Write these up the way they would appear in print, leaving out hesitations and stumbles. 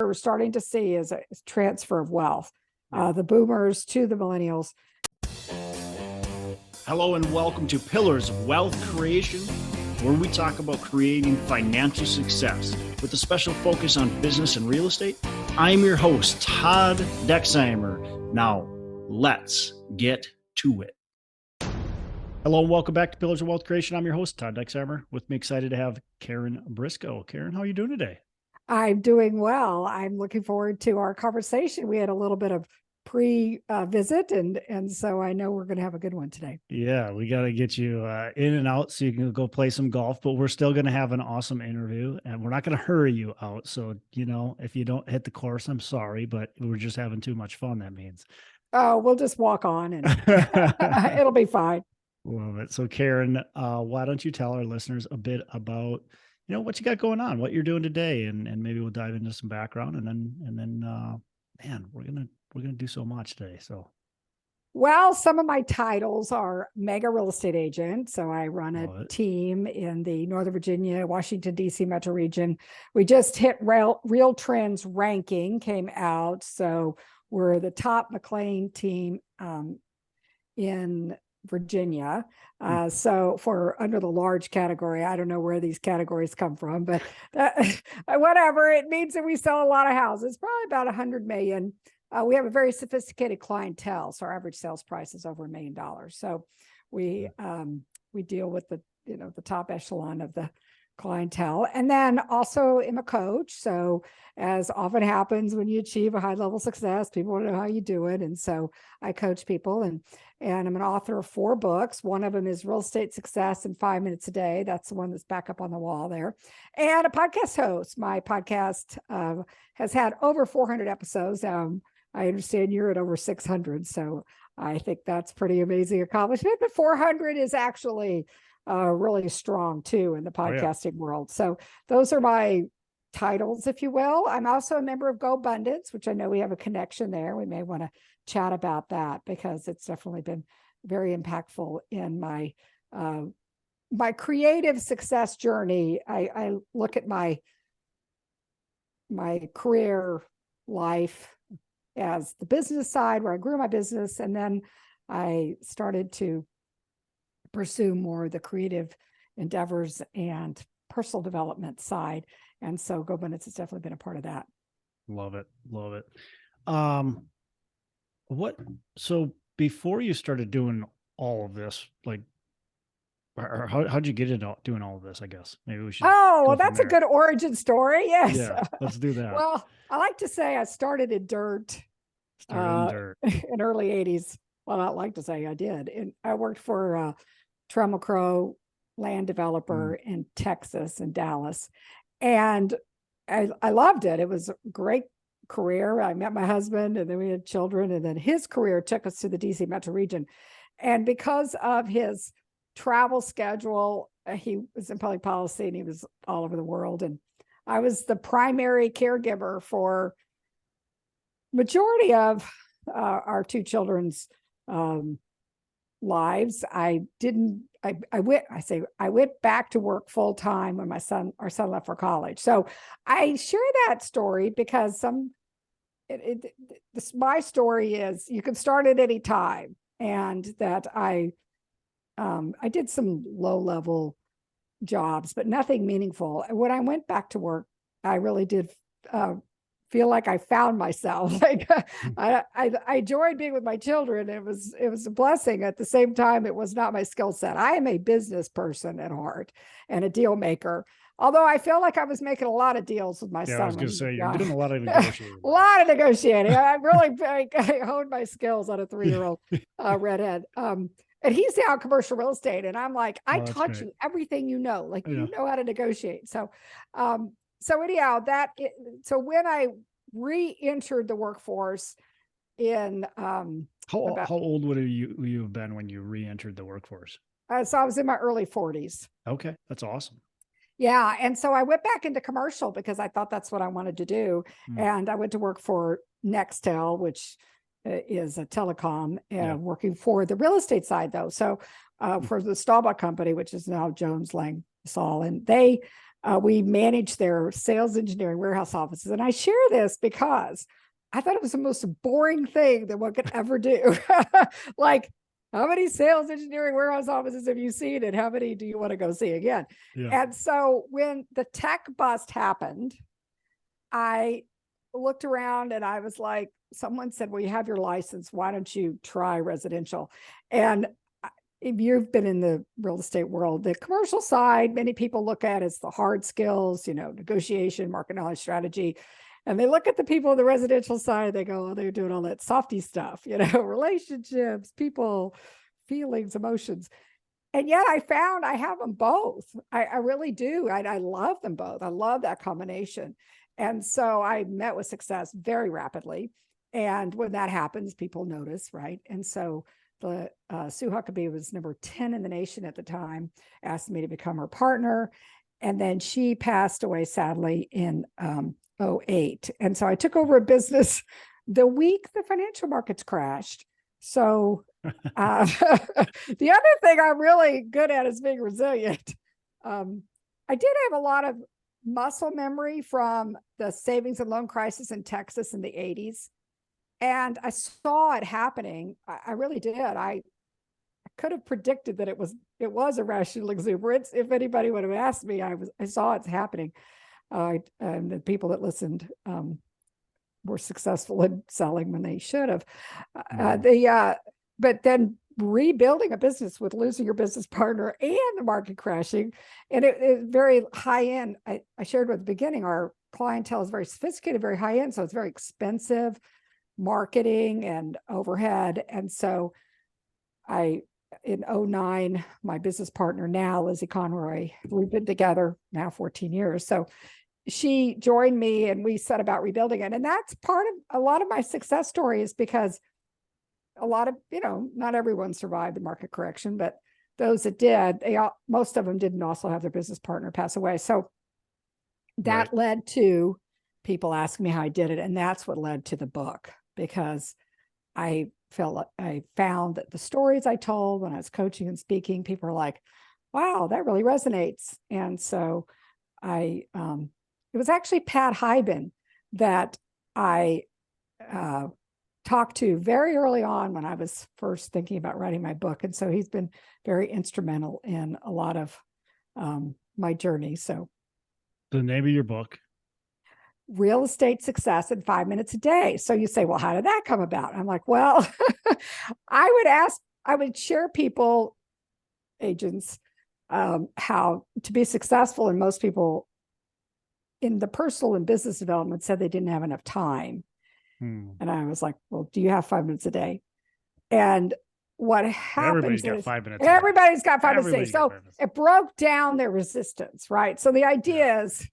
we're starting to see is a transfer of wealth, the boomers to the millennials. Hello and welcome to Pillars of Wealth Creation, where we talk about creating financial success with a special focus on business and real estate. I'm your host, Todd Dexheimer. Now, let's get to it. Hello and welcome back to Pillars of Wealth Creation. I'm your host, Todd Dexheimer. With me, excited to have Karen Briscoe. Karen, how are you doing today? I'm doing well. I'm looking forward to our conversation. We had a little bit of pre-visit, and so I know we're going to have a good one today. Yeah, we got to get you in and out so you can go play some golf, but we're still going to have an awesome interview, and we're not going to hurry you out. So, if you don't hit the course, I'm sorry, but we're just having too much fun, that means. Oh, we'll just walk on and it'll be fine. Love it. So Karen, why don't you tell our listeners a bit about, what you got going on, what you're doing today, and maybe we'll dive into some background, and then man, we're gonna do so much today. So, well, some of my titles are mega real estate agent. So I run a team in the Northern Virginia, Washington, D.C. metro region. We just hit Real Trends ranking came out. So we're the top McLean team in Virginia. So for under the large category, I don't know where these categories come from, but whatever, it means that we sell a lot of houses, probably about 100 million. We have a very sophisticated clientele. So our average sales price is over $1 million. So we deal with the top echelon of the clientele. And then also am a coach. So as often happens when you achieve a high level success, people want to know how you do it. And so I coach people, and I'm an author of 4 books. One of them is Real Estate Success in 5 Minutes a Day. That's the one that's back up on the wall there. And a podcast host. My podcast has had over 400 episodes. I understand you're at over 600. So I think that's pretty amazing accomplishment. But 400 is actually really strong too in the podcasting world. So those are my titles, if you will. I'm also a member of Go Abundance, which I know we have a connection there. We may want to chat about that because it's definitely been very impactful in my my creative success journey. I look at my career life as the business side, where I grew my business, and then I started to pursue more of the creative endeavors and personal development side. And so Go Abundance has definitely been a part of that. Love it. Love it. So before you started doing all of this, like, how'd you get into doing all of this? I guess maybe we should. Oh, well, that's a good origin story. Yes. Yeah, let's do that. Well, I like to say I started in dirt. In early 80s. Well, I like to say I did. And I worked for Trammell Crow land developer in Texas and Dallas. And I loved it. It was a great career. I met my husband, and then we had children, and then his career took us to the DC metro region. And because of his travel schedule, he was in public policy and he was all over the world. And I was the primary caregiver for majority of our 2 children's lives. I went back to work full time when our son left for college. So I share that story because my story is you can start at any time, and that I did some low level jobs, but nothing meaningful. When I went back to work, I really did feel like I found myself. Like I enjoyed being with my children. It was a blessing. At the same time, it was not my skill set. I am a business person at heart and a deal maker. Although I feel like I was making a lot of deals with my son. I was going to say, you're doing a lot of negotiating. A lot of negotiating. I really honed my skills on a 3-year-old redhead. And he's now in commercial real estate. And I'm like, I taught you everything you know. Like, you know how to negotiate. So anyhow, so when I re-entered the workforce in how old would you have been when you re-entered the workforce? So I was in my early 40s. Okay, that's awesome. Yeah, and so I went back into commercial because I thought that's what I wanted to do, and I went to work for Nextel, which is a telecom, working for the real estate side though. So for the Staubach company, which is now Jones Lang Saul, and they We manage their sales engineering warehouse offices. And I share this because I thought it was the most boring thing that one could ever do. Like, how many sales engineering warehouse offices have you seen, and how many do you want to go see again? Yeah. And so when the tech bust happened, I looked around and I was like, someone said, well, you have your license. Why don't you try residential? And if you've been in the real estate world, the commercial side, many people look at as the hard skills, negotiation, market knowledge, strategy. And they look at the people on the residential side, they go, oh, they're doing all that softy stuff, relationships, people, feelings, emotions. And yet I found I have them both. I really do. I love them both. I love that combination. And so I met with success very rapidly. And when that happens, people notice, right? And so the Sue Huckaby was number 10 in the nation at the time, asked me to become her partner. And then she passed away, sadly, in 2008. And so I took over a business the week the financial markets crashed. So the other thing I'm really good at is being resilient. I did have a lot of muscle memory from the savings and loan crisis in Texas in the 80s. And I saw it happening. I really did. I could have predicted that it was irrational exuberance. If anybody would have asked me, I saw it's happening. And the people that listened were successful in selling when they should have. But then rebuilding a business with losing your business partner and the market crashing, and it very high end. I shared with the beginning, our clientele is very sophisticated, very high end, so it's very expensive marketing and overhead. And so in 2009, my business partner now, Lizzie Conroy, we've been together now 14 years. So she joined me and we set about rebuilding it. And that's part of a lot of my success stories, because a lot of, not everyone survived the market correction, but those that did, most of them didn't also have their business partner pass away. So that led to people asking me how I did it. And that's what led to the book, because I found that the stories I told when I was coaching and speaking, people are like, wow, that really resonates. And so it was actually Pat Hyben that I talked to very early on when I was first thinking about writing my book. And so he's been very instrumental in a lot of my journey. So the name of your book? Real Estate Success in 5 Minutes a Day. So you say, well, how did that come about? I'm like, well, I would share people, agents, how to be successful. And most people in the personal and business development said they didn't have enough time. And I was like, well, do you have 5 minutes a day? And what happens everybody's got 5 minutes. Everybody's got 5 minutes a day. So it broke down their resistance, right? So the idea is,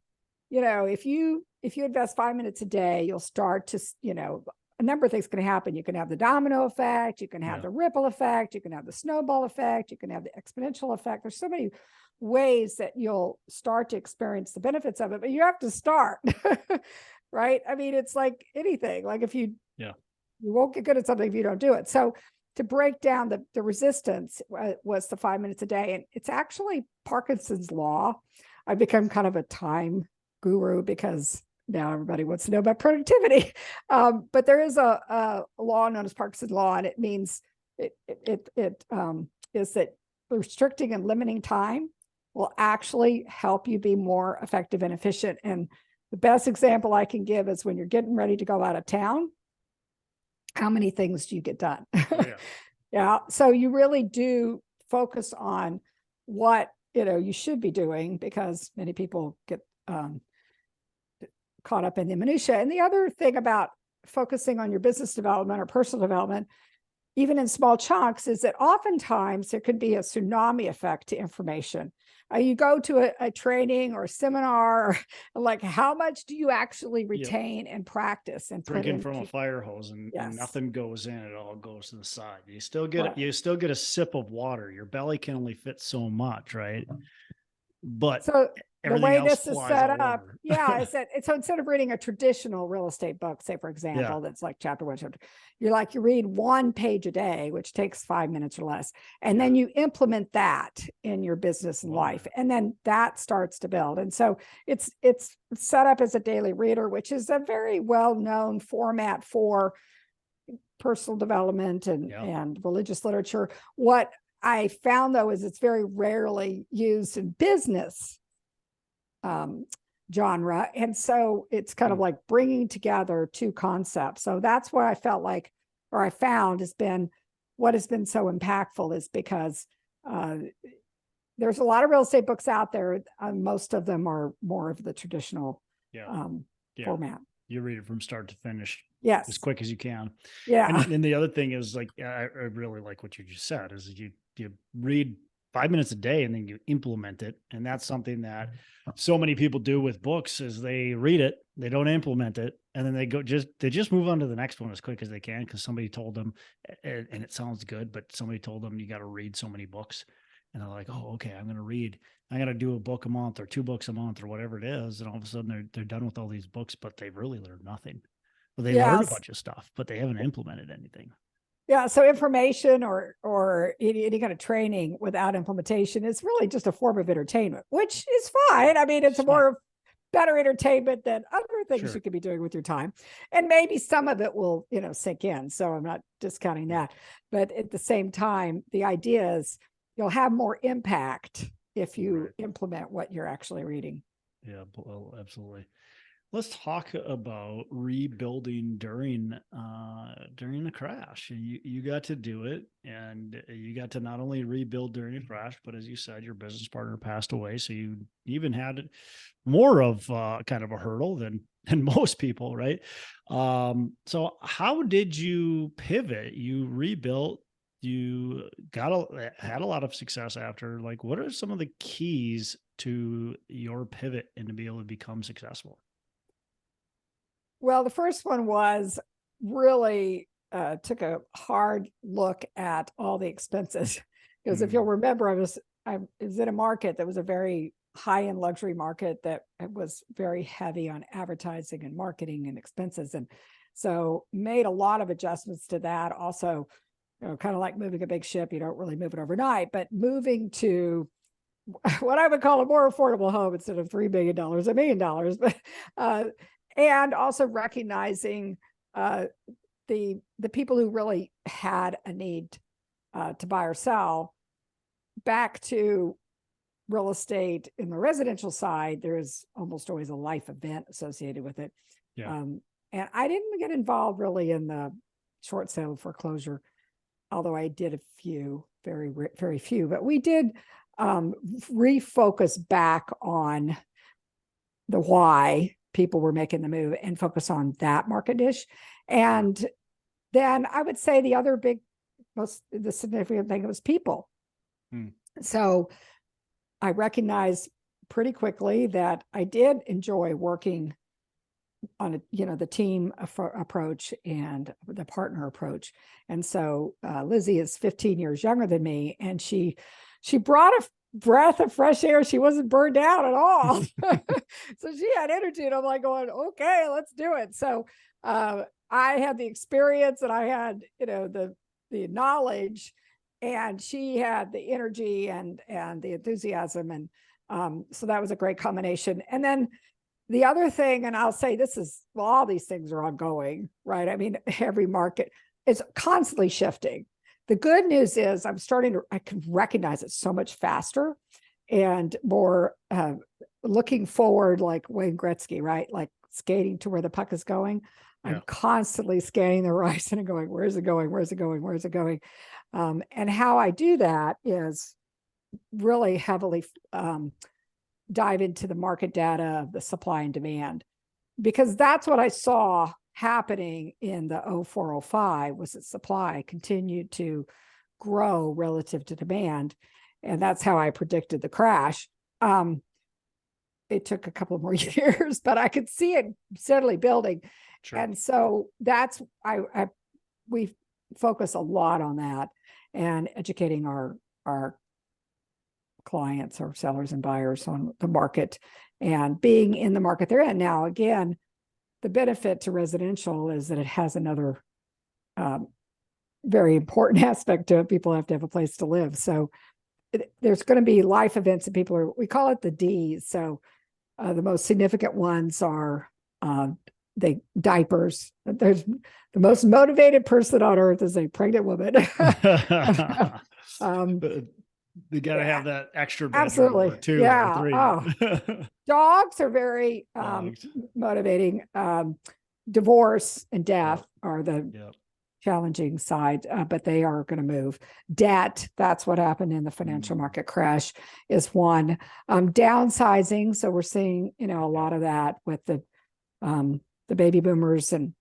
if you invest 5 minutes a day, you'll start to, a number of things can happen. You can have the domino effect, you can have the ripple effect, you can have the snowball effect, you can have the exponential effect. There's so many ways that you'll start to experience the benefits of it, but you have to start, right? I mean, it's like anything, like if you won't get good at something if you don't do it. So to break down the resistance was the 5 minutes a day. And it's actually Parkinson's law. I've become kind of a time guru because now everybody wants to know about productivity. But there is a law known as Parkinson's law, and it means it is that restricting and limiting time will actually help you be more effective and efficient. And the best example I can give is when you're getting ready to go out of town, how many things do you get done? So you really do focus on what you should be doing, because many people get caught up in the minutia. And the other thing about focusing on your business development or personal development, even in small chunks, is that oftentimes there could be a tsunami effect to information. You go to a training or a seminar, like how much do you actually retain and practice and drinking from a fire hose and nothing goes in, it all goes to the side. You still get a sip of water. Your belly can only fit so much, right? But the way else this is flies set all up, over. I said, so instead of reading a traditional real estate book, say for example, that's like chapter 1, chapter, you read 1 page a day, which takes 5 minutes or less. And then you implement that in your business and life. And then that starts to build. And so it's set up as a daily reader, which is a very well-known format for personal development and religious literature. What I found though, is it's very rarely used in business genre. And so it's kind of like bringing together 2 concepts. So that's where I felt like, or I found has been, what has been so impactful is because there's a lot of real estate books out there. Most of them are more of the traditional format. You read it from start to finish. Yes. As quick as you can. Yeah. And the other thing is like, I really like what you just said is you read 5 minutes a day and then you implement it. And that's something that so many people do with books is they read it, they don't implement it. And then they just move on to the next one as quick as they can. Cause somebody told them, and it sounds good, but somebody told them you got to read so many books. And they're like, oh, okay, I'm going to do a book a month or 2 books a month or whatever it is. And all of a sudden they're done with all these books, but they've really learned nothing. Well, they learn a bunch of stuff, but they haven't implemented anything. Yeah. So information or any kind of training without implementation is really just a form of entertainment, which is fine. I mean, it's a more better entertainment than other things you could be doing with your time. And maybe some of it will, sink in. So I'm not discounting that. But at the same time, the idea is you'll have more impact if you implement what you're actually reading. Yeah, well, absolutely. Let's talk about rebuilding during the crash. You got to do it, and you got to not only rebuild during the crash, but as you said, your business partner passed away, so you even had more of kind of a hurdle than most people, right? So how did you pivot? You rebuilt. You had a lot of success after. Like, what are some of the keys to your pivot and to be able to become successful? Well, the first one was really took a hard look at all the expenses. Because if you'll remember, I was in a market that was a very high-end luxury market that was very heavy on advertising and marketing and expenses. And so made a lot of adjustments to that. Also, kind of like moving a big ship, you don't really move it overnight, but moving to what I would call a more affordable home instead of $3 million, $1 million. But and also recognizing the people who really had a need to buy or sell. Back to real estate in the residential side, there's almost always a life event associated with it. Yeah. And I didn't get involved really in the short sale foreclosure, although I did a few, very, very few. But we did refocus back on the why people were making the move and focus on that market niche. And then I would say the other the significant thing was people. So I recognized pretty quickly that I did enjoy working on the team approach and the partner approach. And so Lizzie is 15 years younger than me, and she brought a breath of fresh air. She wasn't burned out at all. So she had energy, and I'm like going, okay, let's do it. So I had the experience, and I had, the knowledge, and she had the energy and the enthusiasm. And so that was a great combination. And then the other thing, and I'll say this is, well, all these things are ongoing, right? I mean, every market is constantly shifting. The good news is I can recognize it so much faster and more looking forward, like Wayne Gretzky, right? Like skating to where the puck is going. Yeah. I'm constantly scanning the horizon and going, where's it going? Where's it going? Where's it going? And how I do that is really heavily dive into the market data of the supply and demand, because that's what I saw happening in the 0405 was that supply continued to grow relative to demand. And that's how I predicted the crash. It took a couple more years, but I could see it steadily building. Sure. And so that's, we focus a lot on that and educating our clients or sellers and buyers on the market and being in the market they're in. Now, again, the benefit to residential is that it has another very important aspect to it. People have to have a place to live. So there's going to be life events that people are, we call it the D's. So the most significant ones are the diapers. There's the most motivated person on earth is a pregnant woman. They got to have that extra bedroom absolutely. or two Yeah. or three. Oh. Dogs are very motivating. Divorce and death are the challenging side, but they are going to move. Debt, that's what happened in the financial market crash, is one. Downsizing, so we're seeing, a lot of that with the baby boomers, and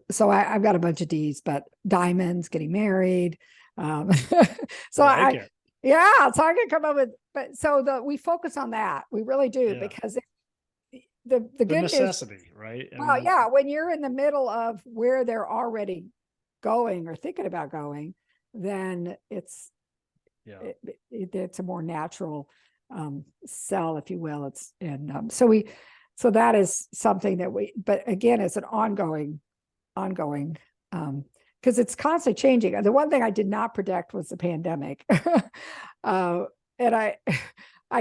so I've got a bunch of D's, but diamonds, getting married. So so I can come up with, but so we focus on that. We really do, because the good necessity, news, right? when you're in the middle of where they're already going or thinking about going, then it's a more natural sell, if you will. So that is something that but again, it's an ongoing because it's constantly changing. The one thing I did not predict was the pandemic. And I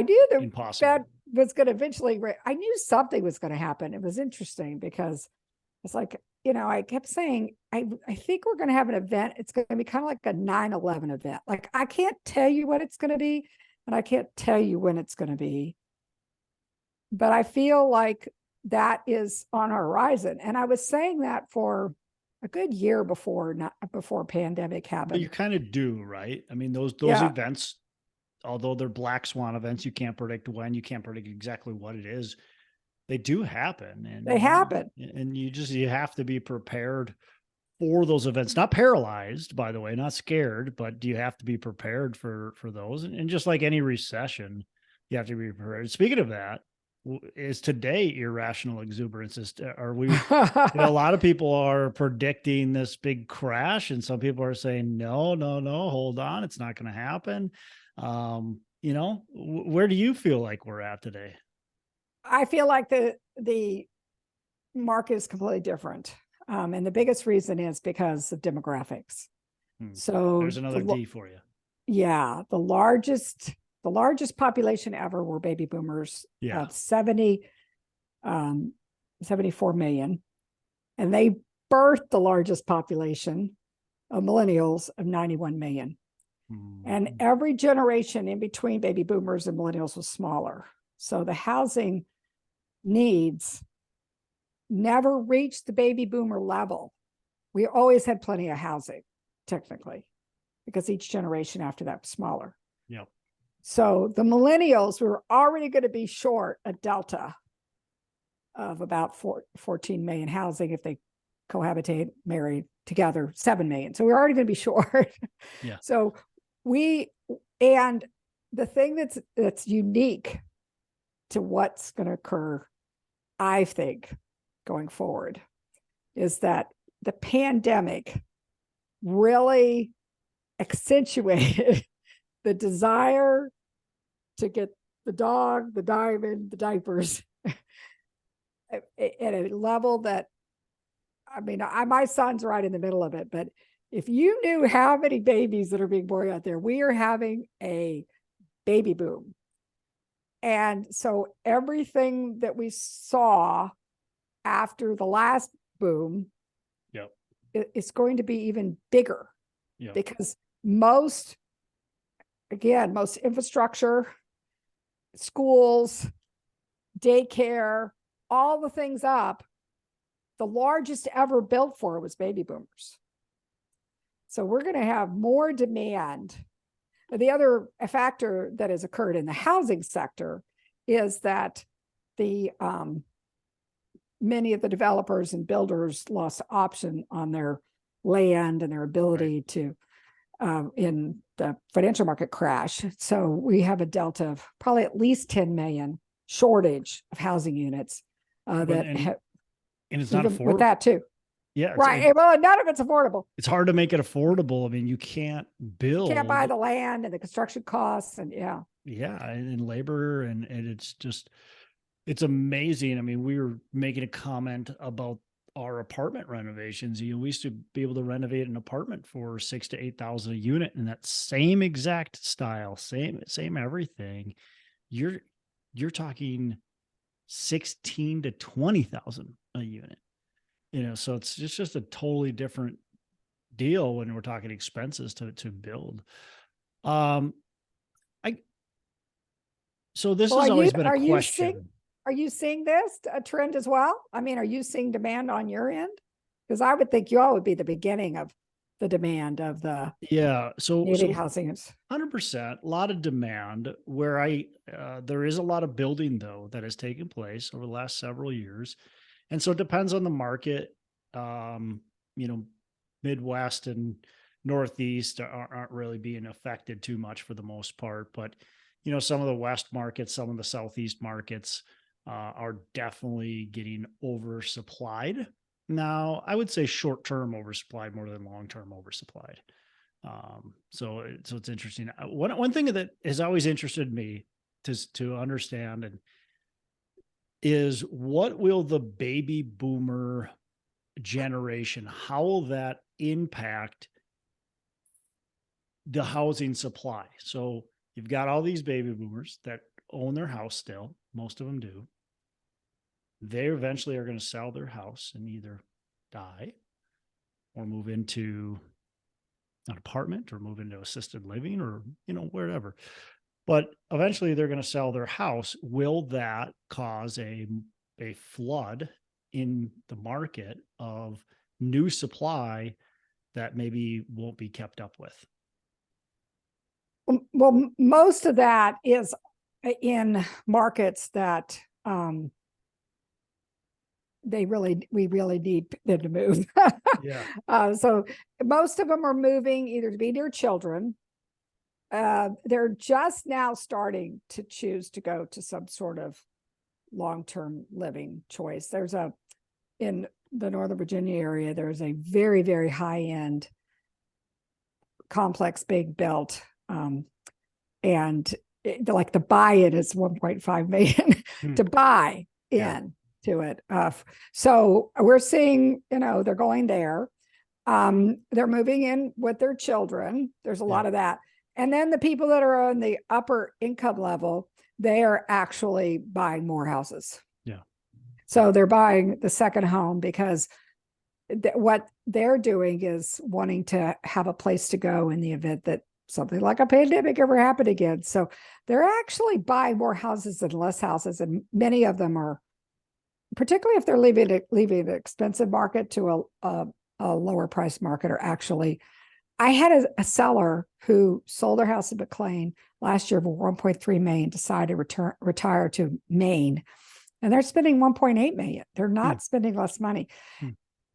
knew the Fed was going to eventually, I knew something was going to happen. It was interesting because it's like, I kept saying, I think we're going to have an event. It's going to be kind of like a 9/11 event. Like, I can't tell you what it's going to be, and I can't tell you when it's going to be, but I feel like that is on our horizon. And I was saying that for a good year before pandemic happened. But you kind of do, right? I mean, those events, although they're black swan events, you can't predict when, you can't predict exactly what it is. They do happen. And they happen. And you have to be prepared for those events, not paralyzed, by the way, not scared, but you have to be prepared for those. And just like any recession, you have to be prepared. Speaking of that, is today irrational exuberance? Are we, a lot of people are predicting this big crash, and some people are saying, no, hold on, it's not going to happen. Where do you feel like we're at today? I feel like the market is completely different. And the biggest reason is because of demographics. So there's another D for you. Yeah. The largest population ever were baby boomers. 74 million. And they birthed the largest population of millennials of 91 million. And every generation in between baby boomers and millennials was smaller. So the housing needs never reached the baby boomer level. We always had plenty of housing, technically, because each generation after that was smaller. Yep. So the millennials were already going to be short a delta of about 14 million housing if they cohabitate, marry together, 7 million. So we're already going to be short. Yeah. So and the thing that's unique to what's going to occur, I think, going forward, is that the pandemic really accentuated the desire to get the dog, the diamond, the diapers at a level that, my son's right in the middle of it, but if you knew how many babies that are being born out there, we are having a baby boom. And so everything that we saw after the last boom is going to be even bigger, because most infrastructure, schools, daycare, all the things up, the largest ever built for was baby boomers. So we're going to have more demand. The other factor that has occurred in the housing sector is that many of the developers and builders lost option on their land and their ability to, in the financial market crash. So we have a delta of probably at least 10 million shortage of housing units and it's not affordable with that too. Yeah. Right. Well, none of it's affordable. It's hard to make it affordable. I mean, you can't build. You can't buy the land and the construction costs and Yeah. And labor. And it's amazing. I mean, we were making a comment about our apartment renovations. We used to be able to renovate an apartment for $6,000 to $8,000 a unit in that same exact style, same everything. You're talking 16 to 20,000 a unit. So it's just a totally different deal when we're talking expenses to build. So this has always been a question. Are you seeing this a trend as well? I mean, are you seeing demand on your end? Because I would think you all would be the beginning of the demand of the needing housing. 100%, a lot of demand. Where there is a lot of building though that has taken place over the last several years, and so it depends on the market. Midwest and Northeast aren't really being affected too much for the most part, but some of the West markets, some of the Southeast markets are definitely getting oversupplied. Now, I would say short-term oversupplied more than long-term oversupplied. So it's interesting. One thing that has always interested me to understand is what will the baby boomer generation, how will that impact the housing supply? So you've got all these baby boomers that own their house still. Most of them do. They eventually are going to sell their house and either die or move into an apartment or move into assisted living or, wherever. But eventually they're going to sell their house. Will that cause a flood in the market of new supply that maybe won't be kept up with? Well, most of that is in markets that we really need them to move. So most of them are moving either to be near children. They're just now starting to choose to go to some sort of long-term living choice. In the Northern Virginia area, there's a very, very high-end complex big built. And like the buy-in is 1.5 million to buy in to it. So we're seeing, they're going there. They're moving in with their children. There's a lot of that. And then the people that are on the upper income level, they are actually buying more houses. Yeah. So they're buying the second home because what they're doing is wanting to have a place to go in the event that something like a pandemic ever happened again. So they're actually buying more houses and less houses. And many of them are, particularly if they're leaving the expensive market to a lower price market, are actually, I had a seller who sold their house in McLean last year for 1.3 million, decided to retire to Maine, and they're spending 1.8 million. They're not spending less money.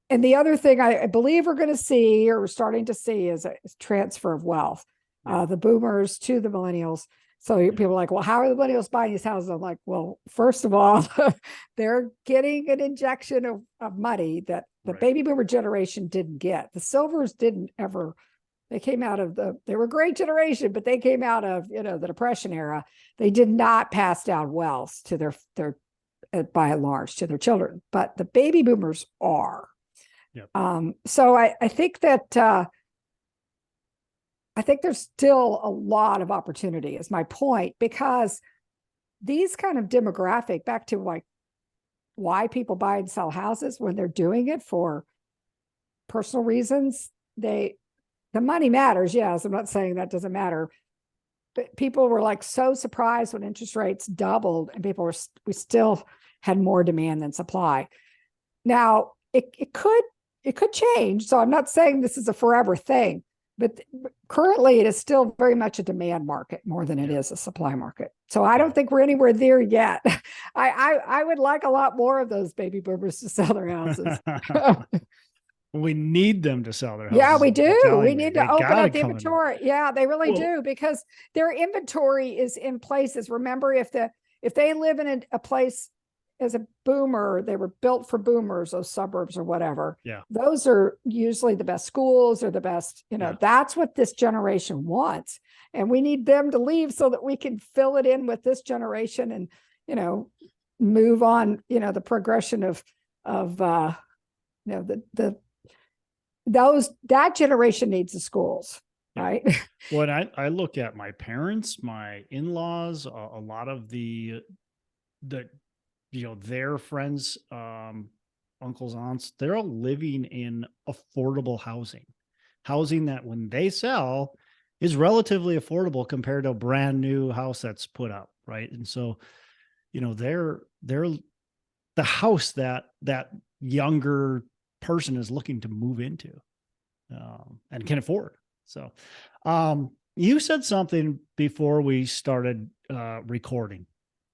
And the other thing I believe we're going to see, or we're starting to see, is a transfer of wealth. The boomers to the millennials. So people are like, well, how are the millennials buying these houses? I'm like, well, first of all, they're getting an injection of money that the baby boomer generation didn't get. The Silvers didn't ever. They came out of they were a great generation, but they came out of, the Depression era. They did not pass down wealth to their by and large, to their children, but the baby boomers are. Yep. So I think that, I think there's still a lot of opportunity, is my point, because these kind of demographic, back to like why people buy and sell houses when they're doing it for personal reasons, the money matters. Yes. I'm not saying that doesn't matter, but people were like so surprised when interest rates doubled and we still had more demand than supply. Now it could change. So I'm not saying this is a forever thing, but currently it is still very much a demand market more than it is a supply market. So I don't think we're anywhere there yet. I would like a lot more of those baby boomers to sell their houses. We need them to sell their houses. Yeah, we do. We need to open up the inventory. Yeah, they really do, because their inventory is in places. Remember, if they live in a place as a boomer, they were built for boomers, those suburbs or whatever. Yeah. Those are usually the best schools or the best, that's what this generation wants. And we need them to leave so that we can fill it in with this generation and, move on, the progression of that generation needs the schools. Yeah. Right. When I look at my parents, my in-laws, a lot of their friends, uncles, aunts, they're all living in affordable housing that when they sell is relatively affordable compared to a brand new house that's put up. Right. And so, they're the house that younger person is looking to move into, and can afford. So, you said something before we started recording,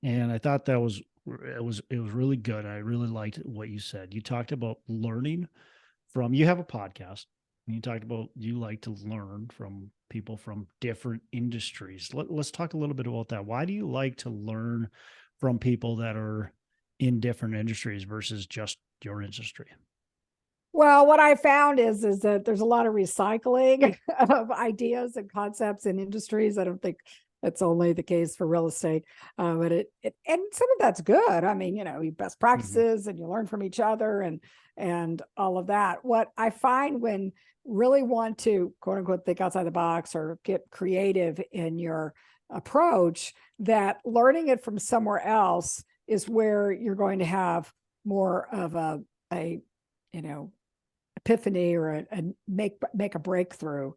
and I thought it was really good. I really liked what you said. You talked about learning from. You have a podcast, and you talked about you like to learn from people from different industries. Let's talk a little bit about that. Why do you like to learn from people that are in different industries versus just your industry? Well, what I found is that there's a lot of recycling of ideas and concepts and industries. I don't think that's only the case for real estate, but and some of that's good. I mean, best practices and you learn from each other and all of that. What I find when really want to quote unquote think outside the box or get creative in your approach, that learning it from somewhere else is where you're going to have more of a epiphany or a make a breakthrough,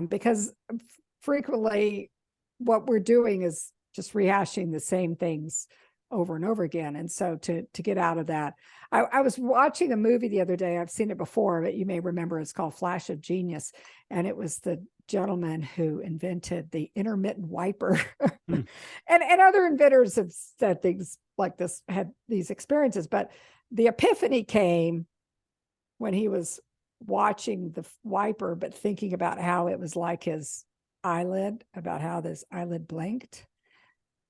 because frequently what we're doing is just rehashing the same things over and over again. And so to get out of that, I was watching a movie the other day. I've seen it before, but you may remember it's called Flash of Genius. And it was the gentleman who invented the intermittent wiper. and other inventors have said things like this, had these experiences, but the epiphany came when he was watching the wiper, but thinking about how it was like his eyelid, about how this eyelid blinked.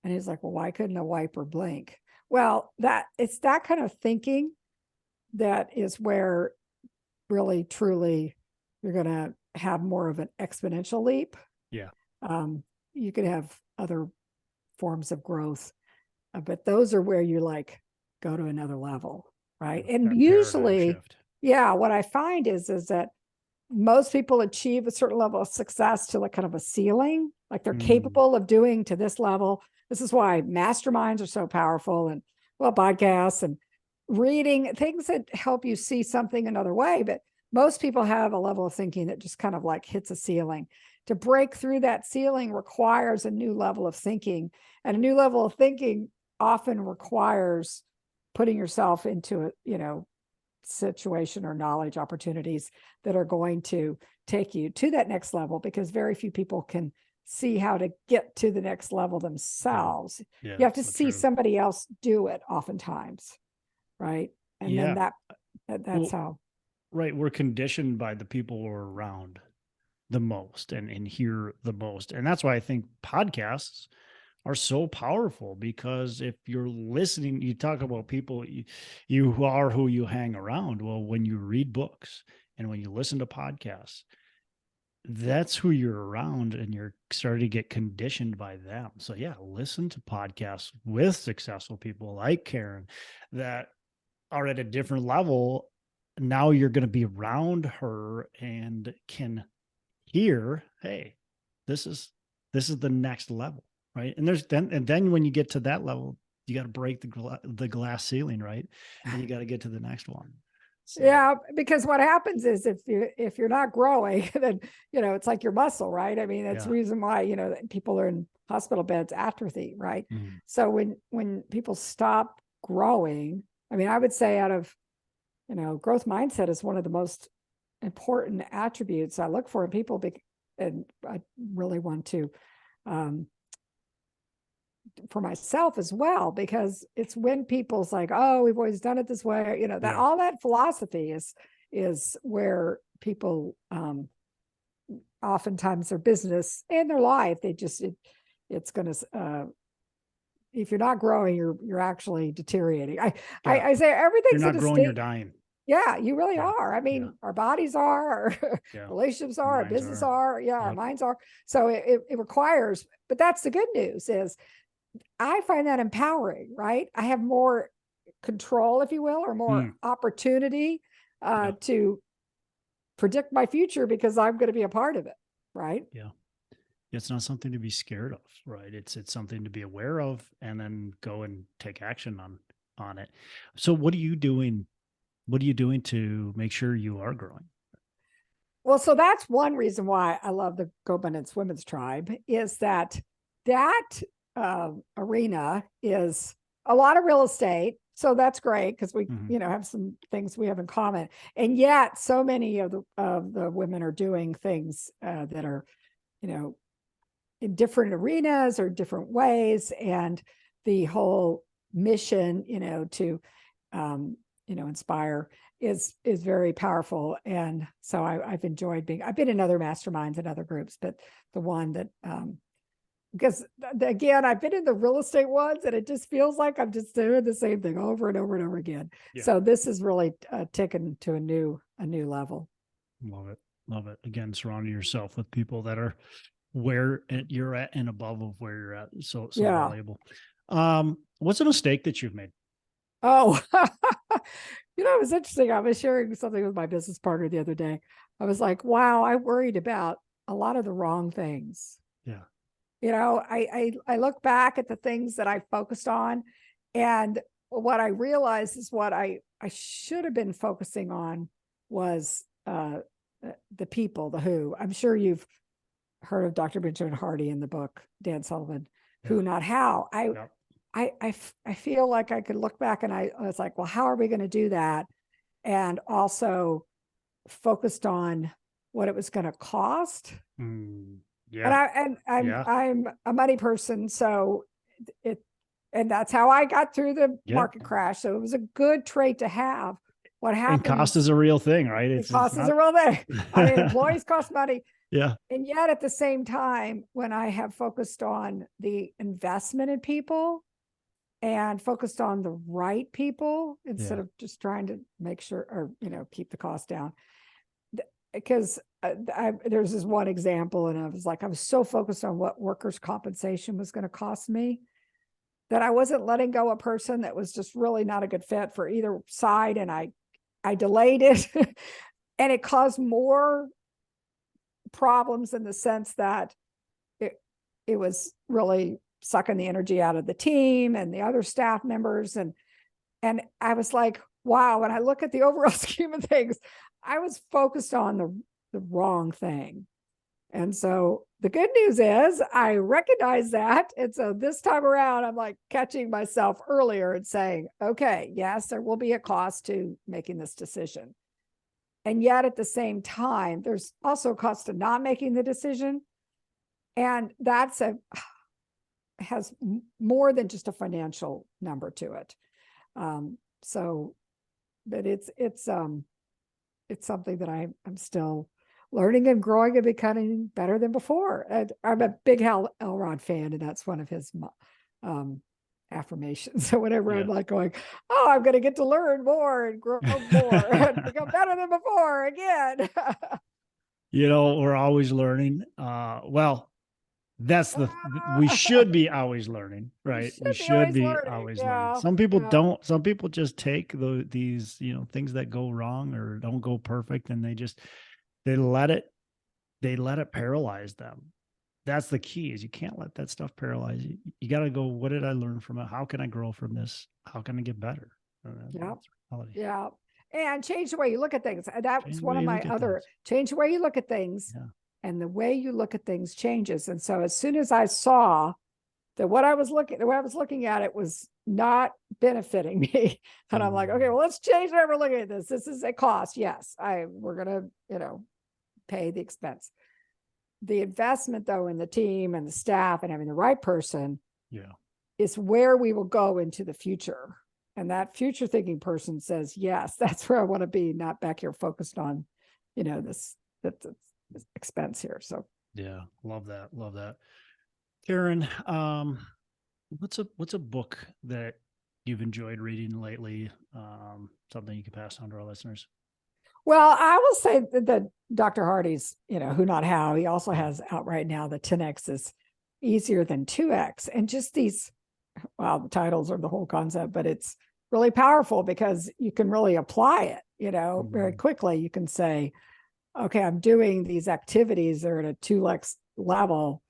And he's like, well, why couldn't a wiper blink? Well, it's that kind of thinking that is where really, truly, you're going to have more of an exponential leap. Yeah. You could have other forms of growth, but those are where you go to another level. Right. And usually, what I find is that most people achieve a certain level of success to kind of a ceiling, like they're capable of doing to this level. This is why masterminds are so powerful, and podcasts and reading things that help you see something another way. But most people have a level of thinking that just kind of hits a ceiling. To break through that ceiling requires a new level of thinking, and a new level of thinking often requires putting yourself into a, situation or knowledge opportunities that are going to take you to that next level, because very few people can see how to get to the next level themselves. Yeah, you have to see somebody else do it oftentimes. Right. And then that's how. Right. We're conditioned by the people we're around the most and hear the most. And that's why I think podcasts are so powerful, because if you're listening, you talk about people, you are who you hang around. Well, when you read books and when you listen to podcasts, that's who you're around, and you're starting to get conditioned by them. So listen to podcasts with successful people like Karen that are at a different level. Now you're going to be around her and can hear, hey, this is the next level. Right. And then when you get to that level, you got to break the glass ceiling. Right. And you got to get to the next one. So. Yeah, because what happens is if you're not growing, then, it's like your muscle, right? I mean, that's the reason why, people are in hospital beds, atrophy, right? Mm-hmm. So when people stop growing, I mean, I would say out of, growth mindset is one of the most important attributes I look for in people, and I really want to, for myself as well, because it's when people's like, oh, we've always done it this way, that all that philosophy is where people oftentimes their business and their life, it's going to if you're not growing, you're actually deteriorating. I say everything's you're in not a growing, state. you're dying. Yeah, you really Yeah. are. I mean, Yeah. our bodies are, our Yeah. relationships Our are, our minds business are. are, yeah, our Yep. minds are. So it requires, but that's the good news is I find that empowering, right? I have more control, if you will, or more opportunity to predict my future because I'm going to be a part of it, right? Yeah. It's not something to be scared of, right? It's something to be aware of and then go and take action on it. So what are you doing? What are you doing to make sure you are growing? Well, so that's one reason why I love the GoBundance Women's Tribe is that arena is a lot of real estate. So that's great because we, have some things we have in common. And yet so many of the women are doing things that are, in different arenas or different ways. And the whole mission, to, inspire is very powerful. And so I've enjoyed I've been in other masterminds and other groups, but the one that, because again, I've been in the real estate ones and it just feels like I'm just doing the same thing over and over and over again. Yeah. So this is really taken to a new level. Love it. Love it. Again, surrounding yourself with people that are where you're at and above of where you're at. So valuable. What's a mistake that you've made? Oh, it was interesting. I was sharing something with my business partner the other day. I was like, wow, I worried about a lot of the wrong things. Yeah. I look back at the things that I focused on, and what I realized is what I should have been focusing on was the people, the who. I'm sure you've heard of Dr. Benjamin Hardy in the book, Dan Sullivan, Who Not How. I feel like I could look back and I was like, well, how are we going to do that? And also focused on what it was going to cost. Yeah. And I'm a money person, so and that's how I got through the market crash. So it was a good trait to have. What happened? And cost is a real thing, right? Cost is a real thing. I mean, employees cost money. Yeah. And yet at the same time, when I have focused on the investment in people and focused on the right people instead of just trying to make sure or, keep the cost down. Because there's this one example, and I was so focused on what workers' compensation was going to cost me that I wasn't letting go a person that was just really not a good fit for either side. And I delayed it and it caused more problems in the sense that it was really sucking the energy out of the team and the other staff members. And I was like, wow, when I look at the overall scheme of things, I was focused on the wrong thing. And so the good news is I recognize that. And so this time around, I'm like catching myself earlier and saying, okay, yes, there will be a cost to making this decision. And yet at the same time, there's also a cost to not making the decision. And has more than just a financial number to it. But it's something that I'm still learning and growing and becoming better than before. And I'm a big Hal Elrod fan, and that's one of his affirmations. So whenever I'm like going, oh, I'm going to get to learn more and grow more and become better than before again. We're always learning. That's we should be always learning, right? We should be always learning. Some people don't. Some people just take these, things that go wrong or don't go perfect, and they let it paralyze them. That's the key, is you can't let that stuff paralyze you. You got to go, what did I learn from it? How can I grow from this? How can I get better? Yeah. And change the way you look at things. That was one of my other, change the way you look at things. Yeah. And the way you look at things changes. And so as soon as I saw that the way I was looking at it was not benefiting me, and I'm like, okay, well, let's change the way we're looking at this. This is a cost. Yes, we're going to, pay the expense. The investment, though, in the team and the staff and having the right person is where we will go into the future. And that future thinking person says, yes, that's where I want to be, not back here focused on, this expense here. So love that. Karen, What's a book that you've enjoyed reading lately? Something you can pass on to our listeners. Well, I will say that Dr. Hardy's, Who Not How, he also has out right now the 10X is easier than 2X. And just these, well, the titles are the whole concept, but it's really powerful because you can really apply it, very quickly. You can say, okay, I'm doing these activities that are at a 2X level.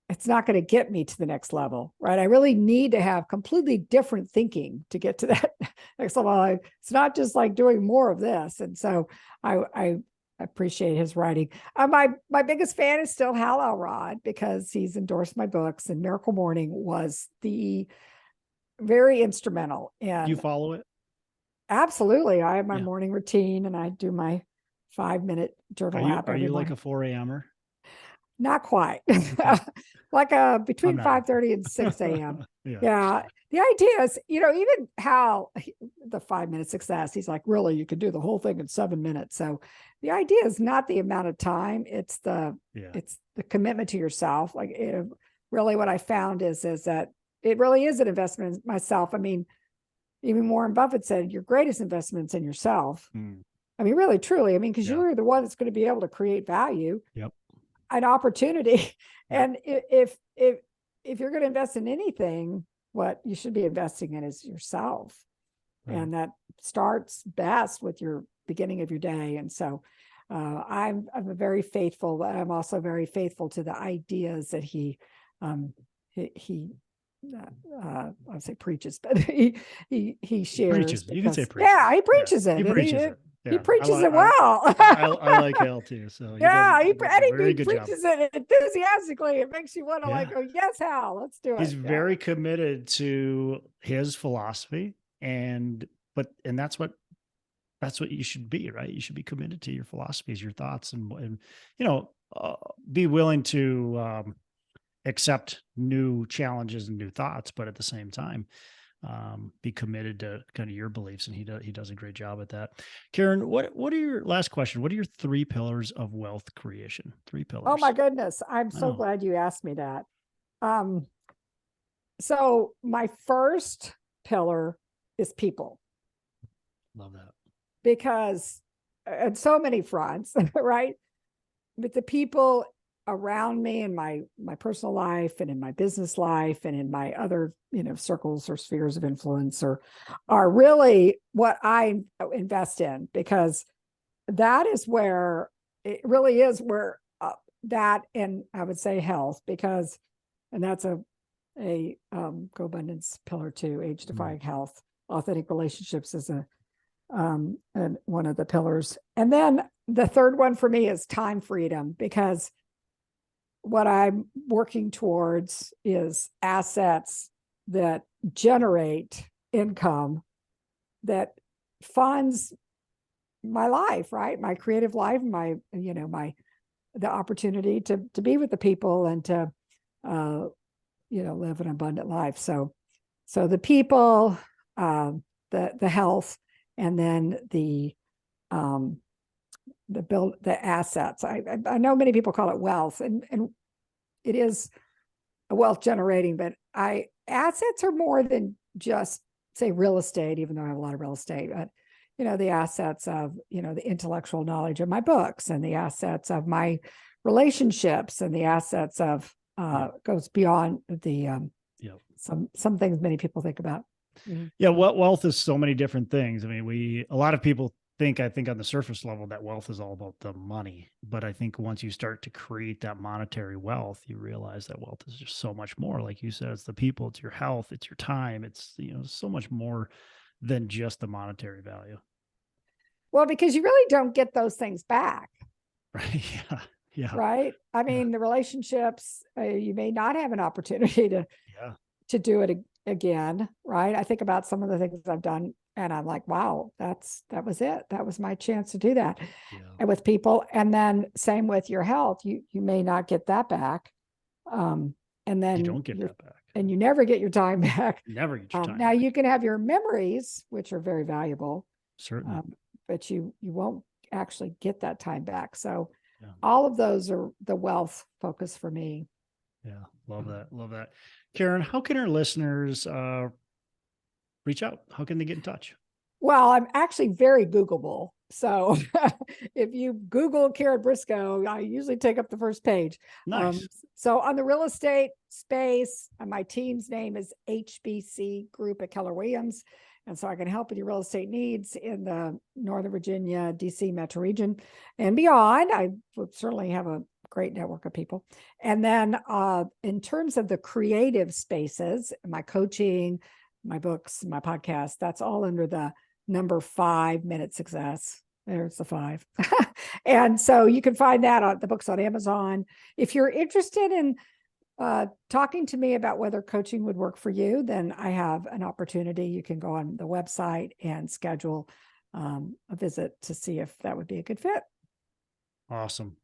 It's not going to get me to the next level, right? I really need to have completely different thinking to get to that next level. It's not just like doing more of this. And so I appreciate his writing. My biggest fan is still Hal Elrod because he's endorsed my books, and Miracle Morning was the very instrumental. And do you follow it? Absolutely. I have my morning routine, and I do my 5-minute journal app. Are you like a 4 a.m.er? Not quite. Like between 5:30 and 6 a.m. Yeah. The idea is, even Hal, the 5-minute success, he's like, really, you could do the whole thing in 7 minutes. So the idea is not the amount of time, it's the commitment to yourself. Like really what I found is that it really is an investment in myself. I mean, even Warren Buffett said, your greatest investment's in yourself. I mean, really, truly. I mean, because you're the one that's going to be able to create value. An opportunity. And if you're going to invest in anything, what you should be investing in is yourself. And that starts best with your beginning of your day. And so I'm a very faithful, but I'm also very faithful to the ideas that he I would say preaches, but he shares. Preaches. You can say preaches. Yeah, he preaches it. He preaches it. He preaches it well. I like Hal too. So he preaches it enthusiastically. It makes you want to like, oh yes, Hal, let's do it. He's very committed to his philosophy, and that's what you should be, right? You should be committed to your philosophies, your thoughts, and be willing to accept new challenges and new thoughts, but at the same time, be committed to kind of your beliefs, and he does a great job at that. Karen, what are your last question? What are your 3 pillars of wealth creation? 3 pillars. Oh my goodness. I'm so glad you asked me that. So my first pillar is people. Love that. Because on so many fronts, right? But the people around me in my personal life and in my business life and in my other, circles or spheres of influence are really what I invest in, because that is where it really is where that, and I would say health, and that's a GoAbundance pillar 2, age defying health. Authentic relationships is and one of the pillars. And then the third one for me is time freedom, because what I'm working towards is assets that generate income that funds my life, right? My creative life, the opportunity to be with the people and to, live an abundant life. So the people, the health, and then the assets. I know many people call it wealth, and it is a wealth generating, but assets are more than just say real estate, even though I have a lot of real estate, but the assets of, the intellectual knowledge of my books, and the assets of my relationships, and the assets of goes beyond the some things many people think about. Yeah, wealth is so many different things. I mean, a lot of people think on the surface level that wealth is all about the money, but I think once you start to create that monetary wealth, you realize that wealth is just so much more. Like you said, it's the people, it's your health, it's your time, it's so much more than just the monetary value. Well, because you really don't get those things back. Right. Yeah. Right. I mean, the relationships, you may not have an opportunity to do it again. Right. I think about some of the things I've done, and I'm like, wow, that was it. That was my chance to do that. And with people. And then same with your health, you may not get that back. And then you don't get that back. And you never get your time back. Never get your time now back. You can have your memories, which are very valuable. Certainly. But you won't actually get that time back. So all of those are the wealth focus for me. Yeah. Love that. Love that. Karen, how can our listeners reach out? How can they get in touch? Well, I'm actually very Googleable. So if you Google Karen Briscoe, I usually take up the first page. Nice. So on the real estate space, my team's name is HBC Group at Keller Williams. And so I can help with your real estate needs in the Northern Virginia, DC metro region and beyond. I would certainly have a great network of people. And then in terms of the creative spaces, my coaching, my books, my podcast, that's all under the number 5 Minute Success. There's the 5. And so you can find that on the books on Amazon. If you're interested in talking to me about whether coaching would work for you, then I have an opportunity. You can go on the website and schedule a visit to see if that would be a good fit. Awesome.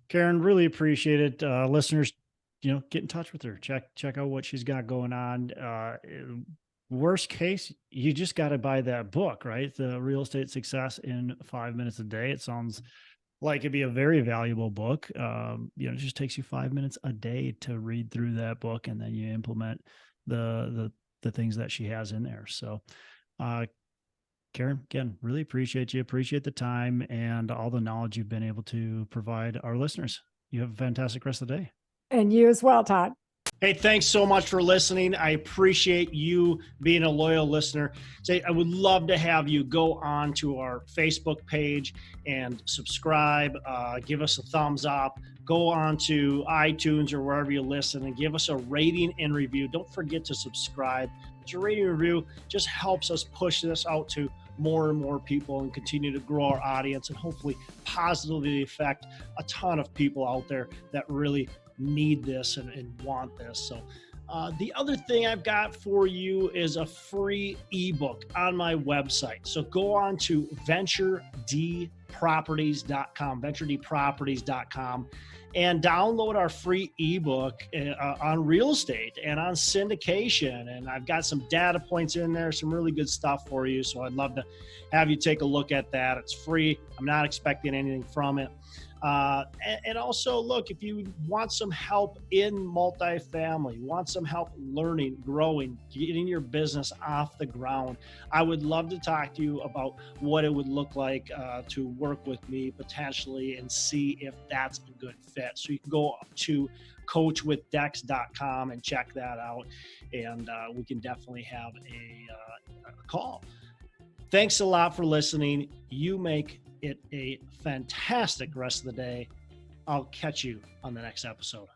Karen, really appreciate it. Listeners, get in touch with her. Check out what she's got going on. Worst case, you just got to buy that book, right? The Real Estate Success in 5 Minutes a Day. It sounds like it'd be a very valuable book. It just takes you 5 minutes a day to read through that book, and then you implement the things that she has in there. So, Karen, again, really appreciate you. Appreciate the time and all the knowledge you've been able to provide our listeners. You have a fantastic rest of the day. And you as well, Todd. Hey, thanks so much for listening. I appreciate you being a loyal listener. I would love to have you go on to our Facebook page and subscribe, give us a thumbs up, go on to iTunes or wherever you listen and give us a rating and review. Don't forget to subscribe. Your rating and review just helps us push this out to more and more people and continue to grow our audience and hopefully positively affect a ton of people out there that really need this and want this. So the other thing I've got for you is a free ebook on my website. So go on to venturedproperties.com, and download our free ebook on real estate and on syndication. And I've got some data points in there, some really good stuff for you. So I'd love to have you take a look at that. It's free. I'm not expecting anything from it. And also, look, if you want some help in multifamily, want some help learning, growing, getting your business off the ground, I would love to talk to you about what it would look like to work with me potentially and see if that's a good fit. So you can go to coachwithdex.com and check that out, and we can definitely have a call. Thanks a lot for listening. You make it a fantastic rest of the day. I'll catch you on the next episode.